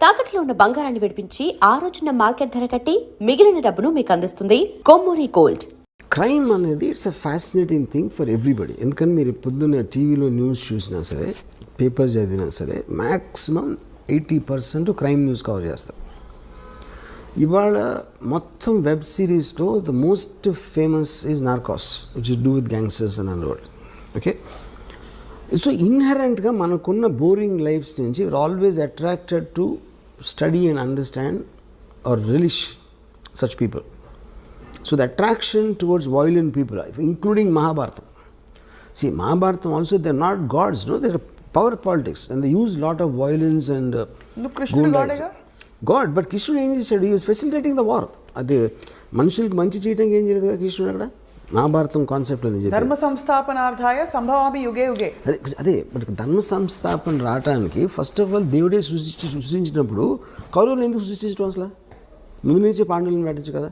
తాకట్లో ఉన్న బంగారాన్ని విడిపించి ఆ రోజున మార్కెట్ ధర కట్టి మిగిలిన డబ్బును మీకు అందిస్తుంది కొమ్మూరి గోల్డ్. క్రైమ్ అనేది it's a fascinating thing for everybody. ఎందుకంటే మీరు పొద్దున్న టీవీలో న్యూస్ చూసినా సరే, పేపర్ చదివినా సరే, మ్యాక్సిమం 80% క్రైమ్ న్యూస్ కవర్ చేస్తారు. ఇవాళ మొత్తం వెబ్ సిరీస్లో the most famous is Narcos, which is do with gangsters and underworld. Okay, so ఇన్హెరెంట్గా మనకున్న బోరింగ్ లైఫ్స్ నుంచి we are always attracted to study and understand or relish such people. So the attraction towards violent people, including Mahabharatam. See, Mahabharatam also, they're not gods, no, they're power politics and they use lot of violence and God, but Krishnuడు ఏం చేశాడు? he was facilitating the war. అదే మనుషులకి మంచి చేయడానికి ఏం చేయలేదు కదా కృష్ణుడు అక్కడ. మహాభారతం కాన్సెప్ట్ అని చెప్పి ధర్మ సంస్థాపనార్థాయ సంభవామి యుగే యుగే. అదే బట్ ధర్మ సంస్థాపన రావడానికి ఫస్ట్ ఆఫ్ ఆల్ దేవుడే సృష్టించినప్పుడు కౌరవులు ఎందుకు సృష్టించడం? అసలు ముందు నుంచే పాండవులను పెట్టచ్చు కదా.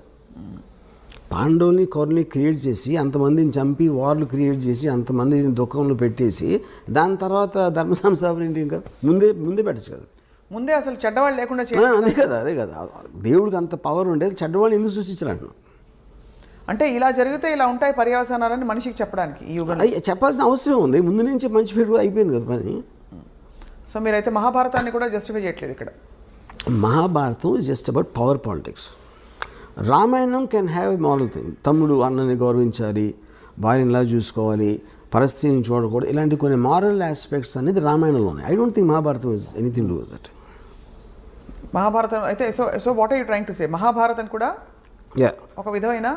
పాండవుల్ని కౌరవుల్ని క్రియేట్ చేసి అంతమందిని చంపి వార్లు క్రియేట్ చేసి అంతమందిని దుఃఖంలో పెట్టేసి దాని తర్వాత ధర్మ సంస్థాపన ఏంటి? ఇంకా ముందే పెట్టచ్చు కదా. ముందే అసలు చెడ్డవాళ్ళు లేకుండా అదే కదా దేవుడికి అంత పవర్ ఉండేది. చెడ్డవాళ్ళు ఎందుకు సృష్టించాలంటున్నాం అంటే ఇలా జరిగితే ఇలా ఉంటాయి పర్యవసానాలని మనిషికి చెప్పడానికి ఈ యుగంలో చెప్పాల్సిన అవసరం ఉంది. ముందు నుంచి మంచి పేరు అయిపోయింది కదా పని. సో మీరైతే మహాభారతాన్ని కూడా జస్టిఫై చేయట్లేదు ఇక్కడ. Mahabharatam is just about power politics. Ramayanam can have a moral thing. తమ్ముడు అన్నని గౌరవించాలి, భార్యనిలా చూసుకోవాలి, పరిస్థితిని చూడకూడదు, ఇలాంటి కొన్ని మారల్ ఆస్పెక్ట్స్ అనేది రామాయణంలో ఉన్నాయి. I don't think Mahabharata is anything to that. Mahabharata అయితే so what are you trying to say? Mahabharata కూడా ఒక విధమైన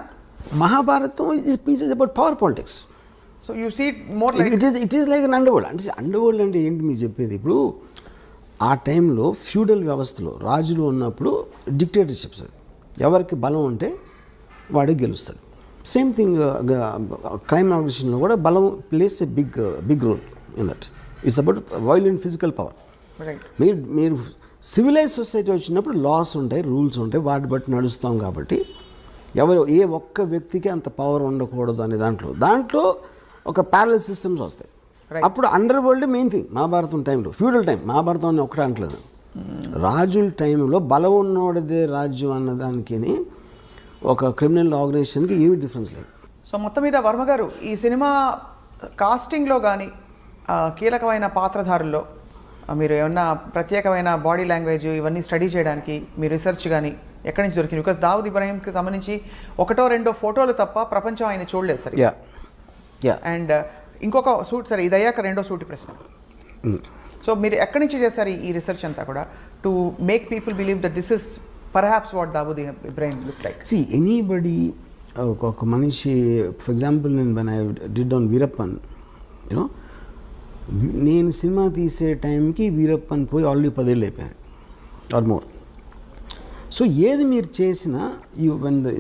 Mahabharata is about power politics. So you see more like it is like an underworld. అంటే అండర్వరల్డ్ అంటే ఏంటి మీరు చెప్పేది? ఇప్పుడు ఆ టైంలో ఫ్యూడల్ వ్యవస్థలో రాజులు ఉన్నప్పుడు డిక్టేటర్షిప్స్, ఎవరికి బలం ఉంటే వాడే గెలుస్తాడు. సేమ్ థింగ్ క్రైమ్ ఆర్గనైజేషన్లో కూడా బలం plays a big role in that. It's about violent physical power. మీరు సివిలైజ్ సొసైటీ వచ్చినప్పుడు లాస్ ఉంటాయి, రూల్స్ ఉంటాయి, వాటి బట్టి నడుస్తాం. కాబట్టి ఏ ఒక్క వ్యక్తికి అంత పవర్ ఉండకూడదు అనే దాంట్లో ఒక ప్యారలల్ సిస్టమ్స్ వస్తాయి. అప్పుడు under world main thing. Mahabharatam టైంలో ఫ్యూడల్ టైం, మహాభారతం అని ఒకటే అంటలేదు. రాజుల టైంలో బలం ఉన్నోడిదే రాజ్యం అన్నదానికి ఒక క్రిమినల్ ఆర్గనైజేషన్కి ఏమి డిఫరెన్స్ లేదు. సో మొత్తం మీద వర్మ గారు ఈ సినిమా కాస్టింగ్లో కానీ కీలకమైన పాత్రధారుల్లో మీరు ఏమన్నా ప్రత్యేకమైన బాడీ లాంగ్వేజ్ ఇవన్నీ స్టడీ చేయడానికి మీ రీసెర్చ్ కానీ ఎక్కడి నుంచి దొరికింది? బికాస్ దావుద్ ఇబ్రాహీంకి సంబంధించి ఒకటో రెండో ఫోటోలు తప్ప ప్రపంచం ఆయన చూడలేదు సరే. అండ్ ఇంకొక సూట్ సరే, ఇది అయ్యాక రెండో సూటి ప్రశ్న. సో మీరు ఎక్కడి నుంచి చేశారు ఈ రీసెర్చ్ అంతా కూడా to make people believe that this is perhaps what Dawood Ibrahim look like? See anybody, ఒక మనిషి ఫర్ ఎగ్జాంపుల్ నేను when I did on Veerappan, you know, నేను సినిమా తీసే టైంకి వీరప్పన్ పోయి ఆల్రెడీ 10 ఏళ్ళు అయిపోయాయి ఆర్ మోర్. సో ఏది మీరు చేసినా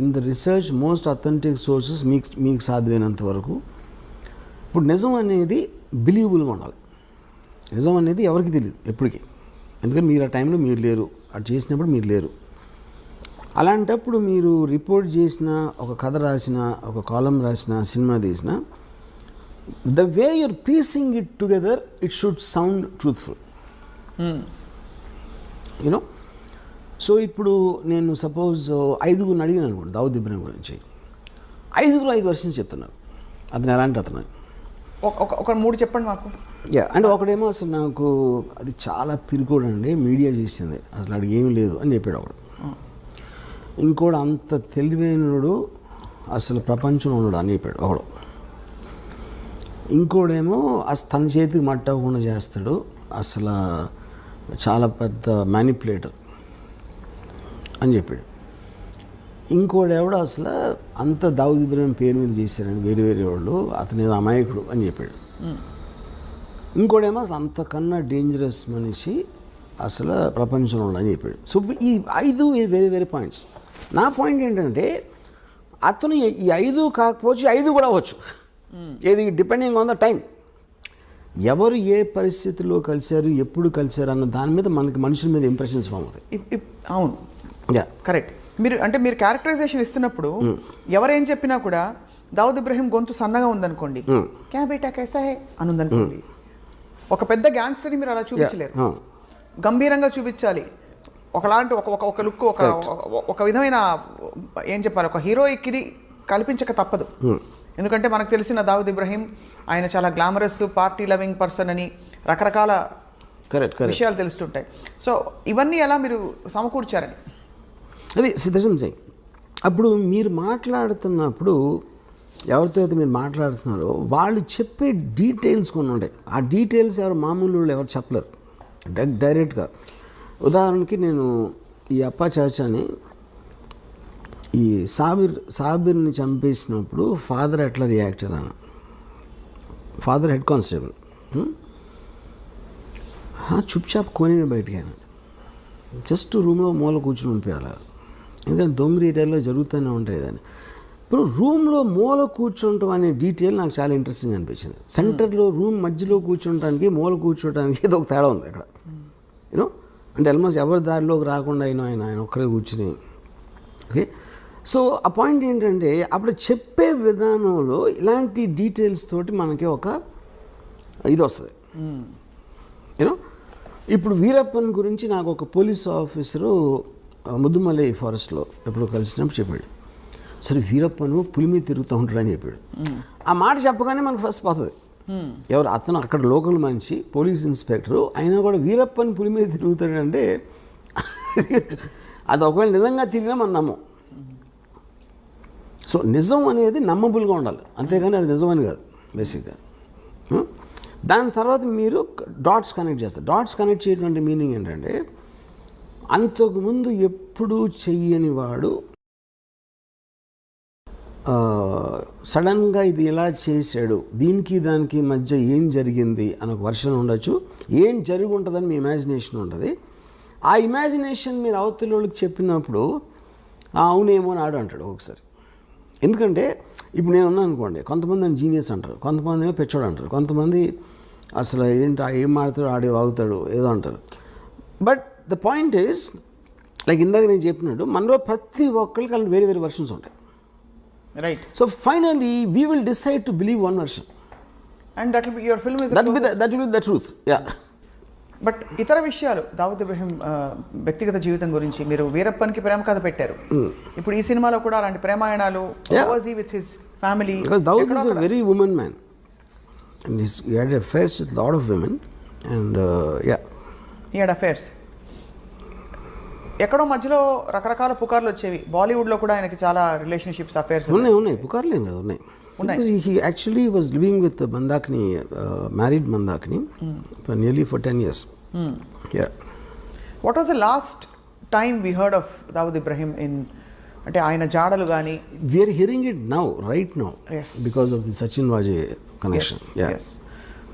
in the research most authentic sources మీకు సాధ్యమైనంత వరకు. ఇప్పుడు నిజం అనేది బిలీవబుల్గా ఉండాలి. నిజం అనేది ఎవరికి తెలియదు ఎప్పటికీ, ఎందుకంటే మీరు ఆ టైంలో మీరు లేరు, అది చేసినప్పుడు మీరు లేరు. అలాంటప్పుడు మీరు రిపోర్ట్ చేసిన, ఒక కథ రాసిన, ఒక కాలం రాసిన, సినిమా తీసిన, the way your piecing it together it should sound truthful, you know. So ఇప్పుడు నేను సపోజ్ 5 అడిగినాను అనుకోండి దావుద్ ఇబ్రాహీం గురించి, 5 వర్షన్స్ చెప్తున్నారు. అతను ఎలాంటి అతను ఒక 3 చెప్పండి మాకు. అంటే ఒకడేమో అసలు నాకు అది చాలా పిరుకోడండి, మీడియా చేసింది, అసలు అడిగి ఏమీ లేదు అని చెప్పాడు ఒకడు. ఇంకోడు అంత తెలివైనడు, అసలు ప్రపంచంలో ఉన్నాడు అని చెప్పాడు ఒకడు. ఇంకోడేమో అసలు తన చేతికి మట్టకుండా చేస్తాడు, అసలు చాలా పెద్ద మ్యానిపులేటర్ అని చెప్పాడు. ఇంకోడెవడో అసలు అంత దావుద్ ఇబ్రాహీం పేరు మీద చేశారని వేరే వాళ్ళు, అతని ఏదో అమాయకుడు అని చెప్పాడు. ఇంకోడేమో అసలు అంతకన్నా డేంజరస్ మనిషి అసలు ప్రపంచంలో అని చెప్పాడు. సో ఈ 5 వేరే పాయింట్స్. నా పాయింట్ ఏంటంటే అతను ఈ 5 కాకపోవచ్చు, 5 కూడా అవ్వచ్చు. ఏది డిపెండింగ్ ఆన్ ద టైం, ఎవరు ఏ పరిస్థితుల్లో కలిశారు, ఎప్పుడు కలిశారు అన్న దాని మీద మనకి మనుషుల మీద ఇంప్రెషన్స్ ఫామ్ అవుతాయి. అవును, కరెక్ట్. మీరు క్యారెక్టరైజేషన్ ఇస్తున్నప్పుడు ఎవరేం చెప్పినా కూడా దావుద్ ఇబ్రాహీం గొంతు సన్నగా ఉందనుకోండి, క్యా బేటా కైసా హై అని ఉందనుకోండి, ఒక పెద్ద గ్యాంగ్స్టర్ని మీరు అలా చూపించలేరు. గంభీరంగా చూపించాలి, ఒకలాంటి ఒక లుక్ ఒక విధమైన ఏం చెప్పాలి, ఒక హీరోయిక్ ఇది కల్పించక తప్పదు. ఎందుకంటే మనకు తెలిసిన దావుద్ ఇబ్రహీం ఆయన చాలా గ్లామరస్ పార్టీ లవింగ్ పర్సన్ అని రకరకాల విషయాలు తెలుస్తుంటాయి. సో ఇవన్నీ ఎలా మీరు సమకూర్చారని? అది సిద్ధం సింగ్. అప్పుడు మీరు మాట్లాడుతున్నప్పుడు ఎవరితో అయితే మీరు మాట్లాడుతున్నారో వాళ్ళు చెప్పే డీటెయిల్స్ కొన్ని ఉంటాయి. ఆ డీటెయిల్స్ ఎవరు మామూలు ఎవరు చెప్పలేరు డైరెక్ట్గా. ఉదాహరణకి నేను ఈ అప్పా చాచాని ఈ సాబిర్ని చంపేసినప్పుడు ఫాదర్ ఎట్లా రియాక్ట్ అయ్యాను. ఫాదర్ హెడ్ కానిస్టేబుల్ చుప్చాప్ కోనేమి బయటికి అయినా జస్ట్ రూమ్లో మూల కూర్చుని ఉండిపోయాలి. ఎందుకంటే దొంగరి ఏరియాలో జరుగుతూనే ఉంటాయి దాన్ని. ఇప్పుడు రూమ్లో మూల కూర్చుంటాం అనే డీటెయిల్ నాకు చాలా ఇంట్రెస్టింగ్ అనిపించింది. సెంటర్లో రూమ్ మధ్యలో కూర్చుంటానికి మూల కూర్చోటానికి ఏదో ఒక తేడా ఉంది అక్కడ. యూనో అంటే ఆల్మోస్ట్ ఎవరి దారిలోకి రాకుండా ఆయన ఒక్కరే కూర్చుని. ఓకే, సో ఆ పాయింట్ ఏంటంటే అప్పుడు చెప్పే విధానంలో ఇలాంటి డీటెయిల్స్ తోటి మనకి ఒక ఇది వస్తుంది. యూనో ఇప్పుడు వీరప్పన్ గురించి నాకు ఒక పోలీస్ ఆఫీసరు ముద్దుమలై ఫారెస్ట్లో ఎప్పుడు కలిసినప్పుడు చెప్పాడు, సరే వీరప్పను పులి మీద తిరుగుతూ ఉంటాడని చెప్పాడు. ఆ మాట చెప్పగానే మనకు ఫస్ట్ పోతుంది. ఎవరు అతను అక్కడ లోకల్ మనిషి పోలీస్ ఇన్స్పెక్టరు అయినా కూడా వీరప్పని పులి మీద తిరుగుతాడంటే అది ఒకవేళ నిజంగా తిరిగినా మనం నమ్మం. సో నిజం అనేది నమ్మబుల్గా ఉండాలి, అంతేగాని అది నిజమని కాదు బేసిక్గా. దాని తర్వాత మీరు డాట్స్ కనెక్ట్ చేస్తారు. డాట్స్ కనెక్ట్ చేయడం మీనింగ్ ఏంటంటే అంతకుముందు ఎప్పుడూ చెయ్యని వాడు సడన్గా ఇది ఎలా చేశాడు, దీనికి దానికి మధ్య ఏం జరిగింది అని ఒక వర్షన్ ఉండొచ్చు. ఏం జరిగి ఉంటుందని మీ ఇమాజినేషన్ ఉంటుంది. ఆ ఇమాజినేషన్ మీరు అవతల వాళ్ళకి చెప్పినప్పుడు అవునేమో అని ఆడు అంటాడు ఒకసారి. ఎందుకంటే ఇప్పుడు నేను ఉన్నాను అనుకోండి, కొంతమంది నన్ను జీనియస్ అంటారు, కొంతమంది ఏమో పెచ్చోడు అంటారు, కొంతమంది అసలు ఏంటి ఏం మాడతాడు ఆడే వాగుతాడు ఏదో అంటారు. But the point is like ఇందాక నేను చెప్పినట్టు మనలో ప్రతి ఒక్కరికి అలాంటి వేరే వేరే వర్షన్స్ ఉంటాయి. Right. So finally we will decide to believe one version and that will be your film is that will be the truth. Yeah. But ఇతర విషయాలు దావుద్ ఇబ్రహీం వ్యక్తిగత జీవితం గురించి మీరు వీరప్పన్కి ప్రేమ కథ పెట్టారు. ఇప్పుడు ఈ సినిమాలో కూడా అలాంటి ప్రేమాయణాలు with his family. Because Dawood is a very woman man and he had affairs with a lot of women and yeah. He had affairs. ఎక్కడో మధ్యలో రకరకాల పుకార్లు వచ్చేవి. బాలీవుడ్లో కూడా ఆయనకి చాలా రిలేషన్షిప్స్ అఫేర్స్ ఉన్నాయి పుకార్లేం కదా ఉన్నాయి. He actually was living with Mandakini, married Mandakini for nearly 10 years. Yeah. What was the last time we heard of Dawood Ibrahim in అంటే ఆయన జాడలు కానీ? We are hearing it now, right now. Yes. Because of the Sachin Vajay connection. Yes.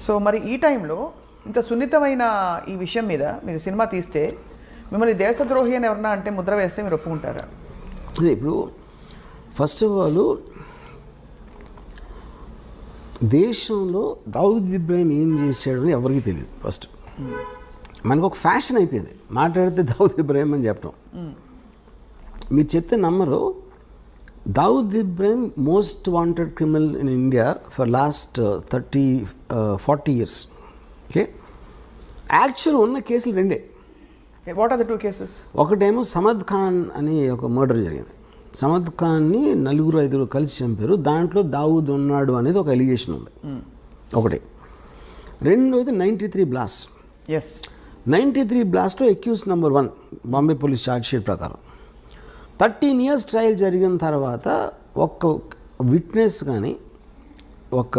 So మరి ఈ టైంలో ఇంత సున్నితమైన ఈ విషయం మీద మీరు సినిమా తీస్తే మిమ్మల్ని దేశద్రోహి అని ఎవరన్నా అంటే ముద్ర వేస్తే మీరు ఒప్పుకుంటారా? అదే ఇప్పుడు ఫస్ట్ ఆఫ్ ఆల్ దేశంలో దావుద్ ఇబ్రాహిం ఏం చేశాడు అని ఎవరికి తెలియదు. ఫస్ట్ మనకు ఒక ఫ్యాషన్ అయిపోయింది మాట్లాడితే దావుద్ ఇబ్రాహిం అని చెప్పడం. మీరు చెప్తే నమ్మరు, Dawood Ibrahim most wanted criminal in India for last 30-40 years. Okay, actual ఉన్న కేసులు రెండే. What are the 2 cases? ఒకటేమో సమద్ ఖాన్ అని ఒక మర్డర్ జరిగింది. సమద్ ఖాన్ని 4-5 కలిసి చంపారు. దాంట్లో దావుద్ ఉన్నాడు అనేది ఒక ఎలిగేషన్ ఉంది ఒకటి. రెండోది 93 బ్లాస్ట్. ఎస్, 93 బ్లాస్ట్లో accused number 1 Bombay police charge sheet ప్రకారం 13 years ట్రయల్ జరిగిన తర్వాత ఒక్క విట్నెస్ కానీ ఒక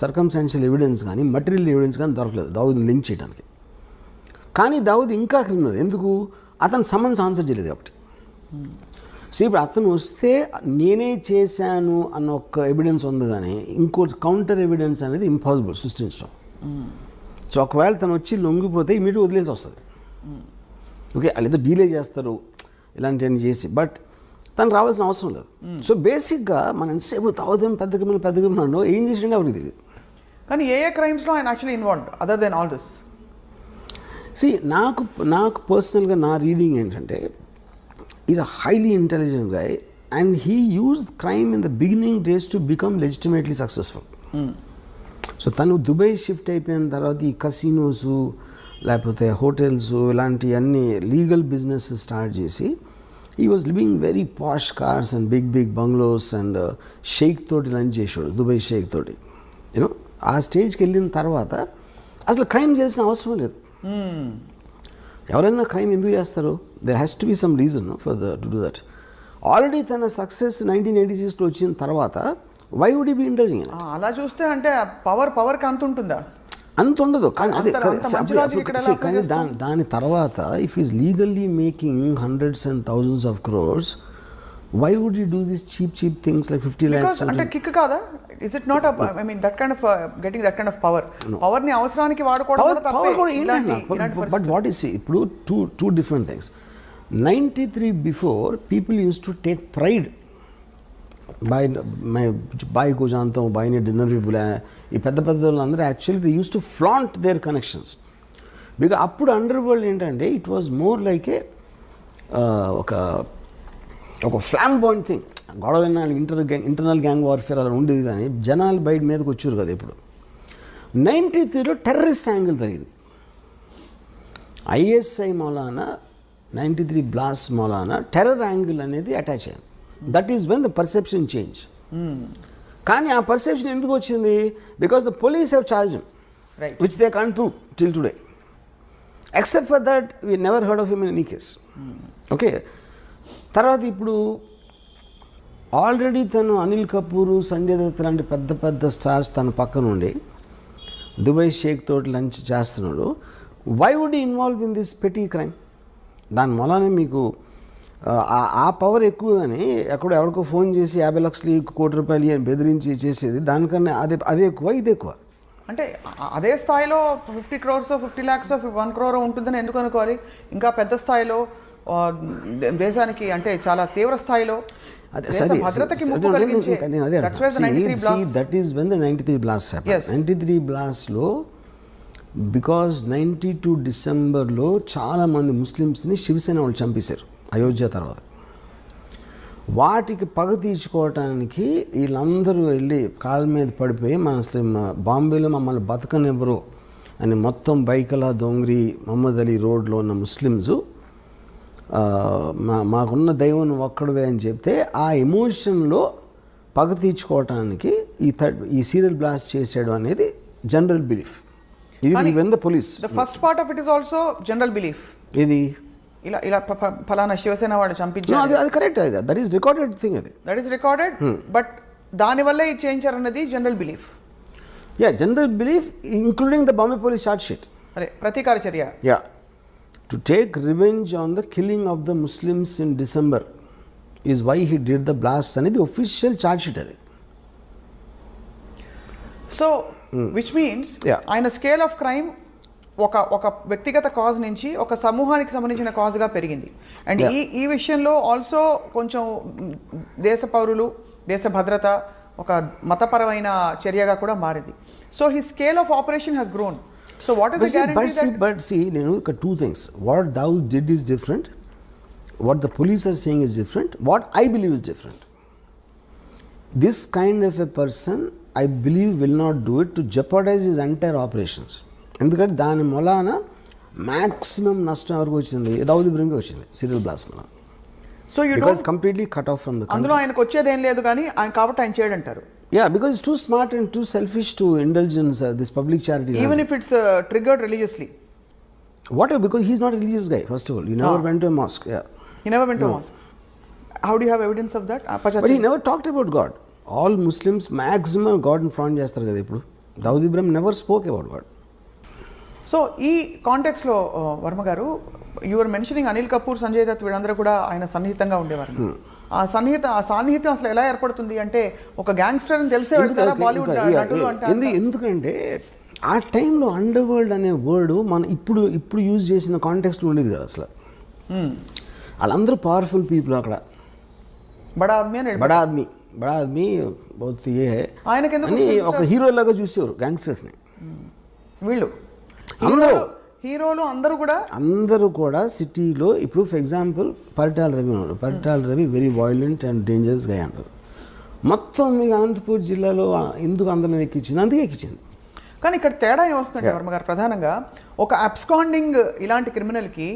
సర్కమ్స్టాన్షియల్ ఎవిడెన్స్ కానీ మటీరియల్ ఎవిడెన్స్ కానీ దొరకలేదు దావుద్ లింక్ చేయడానికి. కానీ దావుద్ ఇంకా క్రిమినల్. ఎందుకు? అతను సమన్స్ ఆన్సర్ చేయలేదు కాబట్టి. సో ఇప్పుడు అతను వస్తే నేనే చేశాను అన్న ఒక ఎవిడెన్స్ ఉంది, కానీ ఇంకో కౌంటర్ ఎవిడెన్స్ అనేది ఇంపాసిబుల్ సృష్టించడం. సో ఒకవేళ తను వచ్చి లొంగిపోతే ఇమీడియట్ వదిలేసి వస్తుంది. ఓకే, వాళ్ళు ఏదో డీలే చేస్తారు ఇలాంటివన్నీ చేసి, బట్ తను రావాల్సిన అవసరం లేదు. సో బేసిక్గా మనం ఎంతసేపు దావుద్ పెద్ద క్రిమినల్ ఏం చేసిండే ఎవరికి తెలియదు. కానీ ఏ క్రైమ్స్లో ఆయన actually involved other than all this? See నాకు పర్సనల్గా నా రీడింగ్ ఏంటంటే is a highly intelligent guy and he used crime in the beginning days to become legitimately successful. So తను దుబాయ్ షిఫ్ట్ అయిపోయిన తర్వాత ఈ కసినోసు లేకపోతే హోటల్స్ ఇలాంటివన్నీ లీగల్ బిజినెస్ స్టార్ట్ చేసి he was living very posh cars and big big bungalows and sheikh తోటి lunch చేసాడు, Dubai Sheikh తోటి. యూనో ఆ స్టేజ్కి వెళ్ళిన తర్వాత అసలు క్రైమ్ చేసిన అవసరం లేదు. ఎవరైనా క్రైమ్ ఎందుకు చేస్తారు? There has to be some reason for to do that. Already తన సక్సెస్ 1986లో వచ్చిన తర్వాత వై వుడ్ ఈ బి ఇండల్జింగ్? అలా చూస్తే అంటే పవర్కి అంత ఉంటుందా? అంత ఉండదు. కానీ అదే కానీ కానీ దాని తర్వాత if is legally making hundreds and thousands of crores, why would you do this cheap things like 50 lakhs? అంటే కిక్ కాదా? Is it not I mean that kind of getting that kind of power ని అవసరానికి వాడుకోవడం కూడా తప్పే. But what is ఇప్పుడు two different things. 93 before people use to take pride బాయ్ को जानता हूँ, బాయ్ని డిన్నర్ भी बुलाया. ఈ పెద్ద వాళ్ళందరూ actually they use to flaunt their connections. Because అప్పుడు అండర్ వరల్డ్ ఏంటంటే it was more like a ఒక ఫ్లాంబాయింట్ థింగ్. గొడవైనా ఇంటర్నల్ గ్యాంగ్ వార్ఫేర్ అలా ఉండేది, కానీ జనాలు బయట మీదకి వచ్చారు కదా. ఇప్పుడు 93లో టెర్రరిస్ట్ యాంగిల్ జరిగింది. ఐఎస్ఐ మౌలానా 93 బ్లాస్ట్ మౌలానా టెర్రర్ యాంగిల్ అనేది అటాచ్ అయింది. That is when the perception change. కానీ ఆ పర్సెప్షన్ ఎందుకు వచ్చింది? Because the police have charge which they can't prove till today. Except for that we never heard of him in any case. Okay, తర్వాత ఇప్పుడు already తను అనిల్ కపూర్, సంజయ్ దత్ లాంటి పెద్ద పెద్ద స్టార్స్ తన పక్కన ఉండి దుబాయ్ షేక్ తోటి లంచ్ చేస్తున్నాడు. Why would involve in this petty crime? దాని మూలానే మీకు ఆ పవర్ ఎక్కువ. కానీ ఎవరికో ఫోన్ చేసి 50 లక్షలు, 1 కోటి రూపాయలు అని బెదిరించి చేసేది దానికన్నా అదే ఎక్కువ, ఇది ఎక్కువ. అంటే అదే స్థాయిలో 50 crores 50 lakhs 1 crore ఉంటుందని ఎందుకు అనుకోవాలి? ఇంకా పెద్ద స్థాయిలో దేశానికి అంటే చాలా తీవ్ర స్థాయిలో భద్రతకి ముప్పు కలిగించే. That is when the 93 blast happened. 93 బ్లాస్ట్లో బికాజ్ 92 డిసెంబర్లో చాలామంది ముస్లిమ్స్ని శివసేన వాళ్ళు చంపేశారు అయోధ్య తర్వాత. వాటికి పగ తీర్చుకోవటానికి వీళ్ళందరూ వెళ్ళి కాళ్ళ మీద పడిపోయి బాంబేలో మమ్మల్ని బతకనివ్వరు అని మొత్తం బైకలా, దొంగరి, మహమ్మద్ అలీ రోడ్లో ఉన్న ముస్లిమ్స్ మాకున్న దైవం ఒక్కడవే అని చెప్తే ఆ ఎమోషన్లో పగ తీర్చుకోవటానికి ఈ సీరియల్ బ్లాస్ట్ చేసాడు అనేది జనరల్ బిలీఫ్. ఇది even the police. The first part of it is also general belief. ఇది ఇలా ఫలానా శివసేన వాళ్ళు చంపించారు, అది correct. That is recorded thing. That is recorded. But దానివల్లే ఇది చేయించారు అన్నది general belief. Yeah, general belief including the Bombay police charge sheet. అరే ప్రతీకార చర్య. Yeah, to take revenge on the killing of the Muslims in December is why he did the blast అనేది official charge sheet అది. So which means ఆయన scale of crime ఒక వ్యక్తిగత cause నుంచి ఒక సమూహానికి సంబంధించిన కాజ్గా పెరిగింది. అండ్ ఈ విషయంలో ఆల్సో కొంచెం దేశ పౌరులు, దేశ భద్రత, ఒక మతపరమైన చర్యగా కూడా మారింది. So he scale of operation has grown. So what is the guarantee? But see, నేను ఒక 2 things. What though did is different, what the police are saying is different, what I believe is different. This kind of a person I believe will not do it to jeopardize his entire operations. ఎందుకంటే దాని మూలాన maximum నష్టం ఎవరికి వచ్చింది? దావుద్ ఇబ్రహీంకి వచ్చింది serial blast మూలాన. So you don't completely cut off from the country. అందులో ఆయనకు వచ్చేది ఏం లేదు, కానీ ఆయన కాబట్టి ఆయన చేయడంటారు. Yeah, because it's too smart and too selfish to indulgence this public charity. Even if it's triggered religiously. What? Because he's not a religious guy, first of all. He never went to a mosque. Yeah. He never went to a mosque. How do you have evidence of that? But he never talked about God. All Muslims maximum God in front చేస్తారు కదా ఇప్పుడు. Dawood Ibrahim never spoke about God. So ఈ కాంటెక్స్లో వర్మ గారు, your mentioning Anil Kapoor, Sanjay Dutt వీళ్ళందరూ కూడా ఆయన సన్నిహితంగా ఉండేవారు. ఆ సాన్నిహిత్యం అసలు ఎలా ఏర్పడుతుంది అంటే ఒక గ్యాంగ్స్టర్ అని తెలిసే వెళ్తారా బాలీవుడ్ నటులు అంటే? ఎందుకంటే ఆ టైంలో అండర్ వరల్డ్ అనే వర్డ్ మనం ఇప్పుడు యూజ్ చేసిన కాంటెక్స్లో ఉండేది కదా అసలు. వాళ్ళందరూ పవర్ఫుల్ పీపుల్ అక్కడ. బడా ఆద్మీ అని బడా ఆద్మీ బహుత్ ఏ ఆయనకెందుకు ఒక హీరో లాగా చూసేవారు గ్యాంగ్స్టర్స్ని. వీళ్ళు హీరోలు అందరూ కూడా సిటీలో ఇప్పుడు ఫర్ ఎగ్జాంపుల్ పరిటాల రవి ఉన్నాడు. Paritala Ravi very violent and dangerous గా అంటారు. మొత్తం మీకు అనంతపూర్ జిల్లాలో ఎందుకు అందరం ఎక్కించింది? అందుకే ఎక్కించింది. కానీ ఇక్కడ తేడా ఏమొస్తుందంటే వర్మ గారు, ప్రధానంగా ఒక అబ్స్కాండింగ్ ఇలాంటి క్రిమినల్కి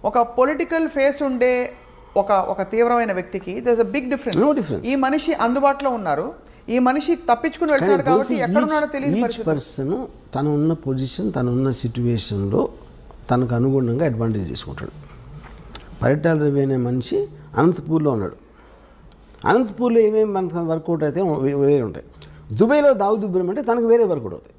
ఒక పొలిటికల్ ఫేస్ ఉండే ఒక తీవ్రమైన వ్యక్తికి there is a big No difference. difference. ఈ మనిషి అందుబాటులో ఉన్నారు, ఈ మనిషి తప్పించుకుని వెళ్తున్నారు కాబట్టి ఎక్కడున్నాడో తెలియని ఈచ్ పరిస్థితి. పర్సన్ తను ఉన్న పొజిషన్, తను ఉన్న సిచ్యువేషన్లో తనకు అనుగుణంగా అడ్వాంటేజ్ తీసుకుంటాడు. పరిటాల రవి అనే మనిషి అనంతపూర్లో ఉన్నాడు. అనంతపూర్లో ఏమేమి మనకు వర్కౌట్ అయితే వేరే ఉంటాయి. దుబాయ్లో దావుద్ ఇబ్రహీం అంటే తనకు వేరే వర్కౌట్ అవుతాయి.